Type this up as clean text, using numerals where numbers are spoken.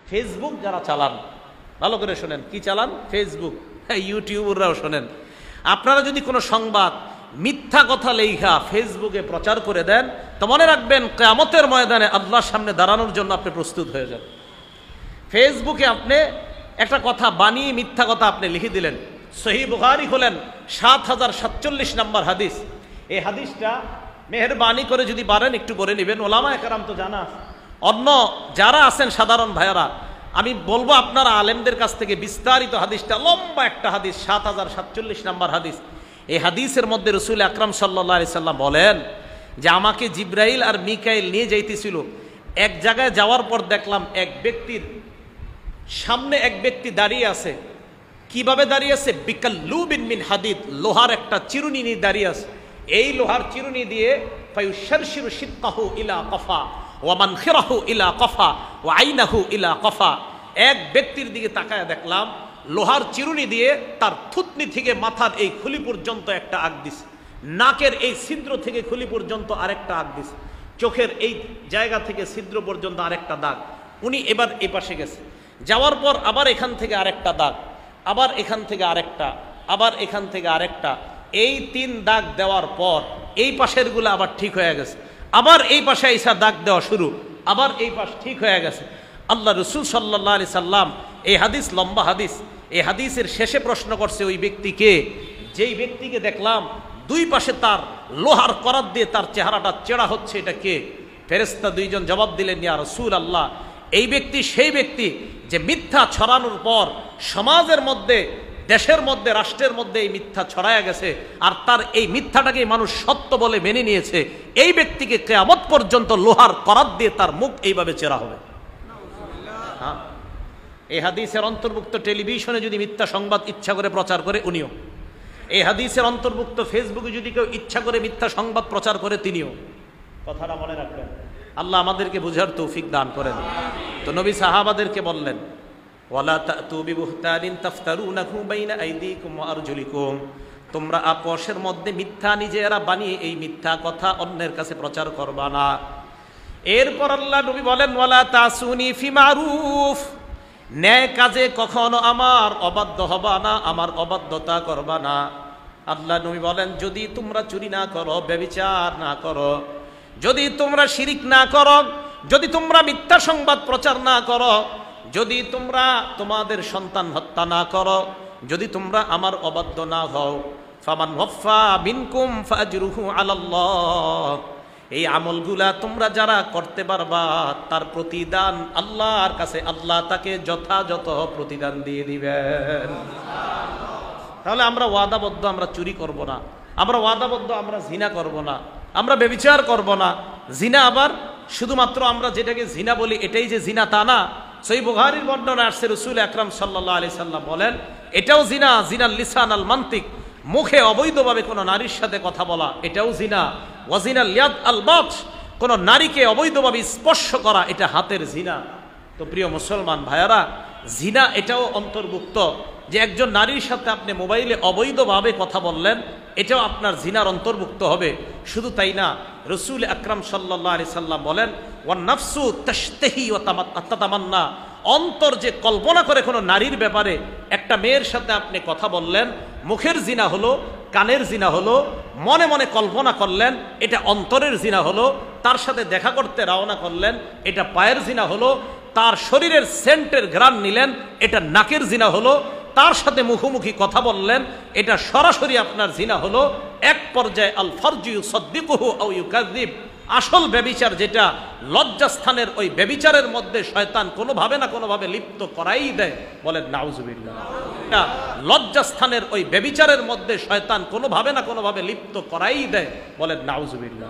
Facebook যারা চালান, ভালো করে শোনেন, কি চালান? ফেসবুক। ইউটিউবাররাও শোনেন, আপনারা যদি কোনো সংবাদ মিথ্যা কথা লেখা ফেসবুকে প্রচার করে দেন, তো মনে রাখবেন কিয়ামতের ময়দানে আল্লাহর সামনে দাঁড়ানোর জন্য আপনি প্রস্তুত হয়ে যান। ফেসবুকে আপনি একটা কথা বানিয়ে মিথ্যা কথা আপনি লিখে দিলেন। সহিহ বুখারী খোলেন, ৭০৪৭ নম্বর হাদিস। এই হাদিসটা মেহেরবানি করে যদি পারেন একটু করে নেবেন, ওলামায়ে কেরাম তো জানা, অন্য যারা আছেন সাধারণ ভাইয়ারা, আমি বলবো আপনারা আলেমদের কাছ থেকে বিস্তারিত হাদিসটা, লম্বা একটা হাদিস, ৭০৪৭ নম্বর হাদিস। এই হাদিসের মধ্যে রাসূল আকরাম সাল্লাল্লাহু আলাইহি সাল্লাম বলেন যে আমাকে জিবরাইল আর মিকাইল নিয়ে যাইতেছিল। এক জায়গায় যাওয়ার পর দেখলাম এক ব্যক্তির সামনে এক ব্যক্তি দাঁড়িয়ে আছে। কিভাবে দাঁড়িয়ে আছে? বিকাল্লুবিন মিন হাদিদ, লোহার একটা চিরুনি নিয়ে দাঁড়িয়ে আছে। এই লোহার চিরুনি দিয়ে ফায়ুশারশিরু শিদকাহু ইলা কফা ওয়া মানখিরাহু ইলা কফা ওয়া আইনাহু ইলা কফা। এক ব্যক্তির দিকে তাকায় দেখলাম লোহার চিরুনি দিয়ে তার থুতনি থেকে মাথার এই খুলি পর্যন্ত একটা আগ দিছে, নাকের এই ছিদ্র থেকে খুলি পর্যন্ত আরেকটা আগ দিছে, চোখের এই জায়গা থেকে ছিদ্র পর্যন্ত আরেকটা দাগ। উনি এবার এই পাশে গেছে, যাওয়ার পর আবার এখান থেকে আরেকটা দাগ, আবার এখান থেকে আরেকটা, আবার এখান থেকে আরেকটা। এই 3 দাগ দেওয়ার পর এই পাশের গুলো আবার ঠিক হয়ে গেছে, আবার এই পাশে এসে দাগ দেওয়া শুরু, আবার এই পাশ ঠিক হয়ে গেছে। আল্লাহ রাসূল সাল্লাল্লাহু আলাইহি সাল্লাম, এই হাদিস লম্বা হাদিস, এই হাদিসের শেষে প্রশ্ন করছে ওই ব্যক্তিকে, যেই ব্যক্তিকে দেখলাম 2 পাশে তার লোহার করাত দিয়ে তার চেহারাটা চেড়া হচ্ছে, এটা কে? ফেরেশতা 2 জন জবাব দিলেন, ইয়া রাসূলুল্লাহ, এই ব্যক্তি সেই ব্যক্তি যে মিথ্যা ছড়ানোর পর সমাজের মধ্যে, দেশের মধ্যে, রাষ্ট্রের মধ্যে এই মিথ্যা ছড়ায়া গেছে, আর তার এই মিথ্যাটাকে মানুষ সত্য বলে মেনে নিয়েছে। এই ব্যক্তিকে কিয়ামত পর্যন্ত লোহার করাত দিয়ে তার মুখ এইভাবে চেরা হবে। হ্যাঁ, এই হাদিসের অন্তর্ভুক্ত টেলিভিশনে যদি মিথ্যা সংবাদ ইচ্ছা করে প্রচার করে উনিও, এই হাদিসের অন্তর্ভুক্ত ফেসবুকে যদি কেউ ইচ্ছা করে মিথ্যা সংবাদ প্রচার করে তিনিও। কথাটা মনে রাখবেন। আল্লাহ আমাদেরকে বুঝার তৌফিক দান করেন। তো নবী সাহাবাদেরকে বললেন, ওয়ালা তাতু বিবুহতানিন তাফতারুনাহু বাইনা আইদিকুম ওয়া আরজুলিকুম, তোমরা আপোষের মধ্যে মিথ্যা নিজেরা বানিয়ে এই মিথ্যা কথা অন্যের কাছে প্রচার করবা না। এরপর আল্লাহ নবী বলেন, ওয়ালা তাসুনি ফি মারুফ, ন্যায় কাজে কখনো আমার অবাধ্য হবা না, আমার অবাধ্যতা করবা না। আল্লাহ নবী বলেন, যদি তোমরা চুরি না করো, ব্যভিচার না করো, যদি তোমরা শিরিক না করো, যদি তোমরা মিথ্যা সংবাদ প্রচার না করো, যদি তোমরা তোমাদের সন্তান হত্যা না করো, যদি তোমরা আমার অবাধ্য না হও, ফামান ওয়াফা মিনকুম ফাজরুহু আলাল্লাহ, এই আমলগুলা তোমরা যারা করতে পারবা তার প্রতিদান আল্লাহর কাছে, আল্লাহ তাকে যথাযথ প্রতিদান দিয়ে দিবেন। তাহলে আমরা ওয়াদাবদ্ধ, আমরা চুরি করব না, আমরা ওয়াদাবদ্ধ, আমরা জিনা করব না, আমরা ব্যভিচার করব না। জিনা আবার শুধুমাত্র আমরা যেটাকে জিনা বলি এটাই যে জিনা তা না। সহিহ বুখারীর বর্ণনা আসছে, রাসূল আকরাম সাল্লাল্লাহু আলাইহি সাল্লাম বলেন, এটাও জিনা, জিনাল লিসান আল মান্তিক, মুখে অবৈধভাবে কোনো নারীর সাথে কথা বলা, এটাও জিনা। ওয়াজিনাল ইয়াদ আল বাতশ, কোনো নারীকে অবৈধভাবে স্পর্শ করা, এটা হাতের জিনা। তো প্রিয় মুসলমান ভাইয়ারা, জিনা এটাও অন্তর্ভুক্ত, যে একজন নারীর সাথে আপনি মোবাইলে অবৈধভাবে কথা বললেন, এটাও আপনার জিনার অন্তর্ভুক্ত হবে। শুধু তাই না, রাসূল আকরাম সাল্লাল্লাহু আলাইহি সাল্লাম বলেন, ওয়ান নাফসু তাশতাহি ওয়া তাতামান্না, অন্তর যে কল্পনা করে কোনো নারীর ব্যাপারে, একটা মেয়ের সাথে আপনি কথা বললেন, মুখের জিনা হলো, কানের জিনা হলো, মনে মনে কল্পনা করলেন, এটা অন্তরের জিনা হলো। তার সাথে দেখা করতে রওনা করলেন, এটা পায়ের জিনা হলো। তার শরীরের সেন্টের ঘ্রাণ নিলেন, এটা নাকের জিনা হলো। তার সাথে মুখোমুখি কথা বললেন, এটা সরাসরি আপনার জিনা হলো। এক পর্যায়ে আল ফারজু ইউসাদ্দিকুহু আও ইউকাযযিব, আসল ব্যভিচার যেটা, লজ্জাস্থানের ওই ব্যভিচারের মধ্যে শয়তান কোনোভাবে না কোনোভাবে লিপ্ত করাই দেয়। বলেন নাউজুবিল্লাহ। লজ্জাস্থানের ওই ব্যভিচারের মধ্যে শয়তান কোনোভাবে না কোনোভাবে লিপ্ত করাই দেয়। বলেন নাউজুবিল্লাহ।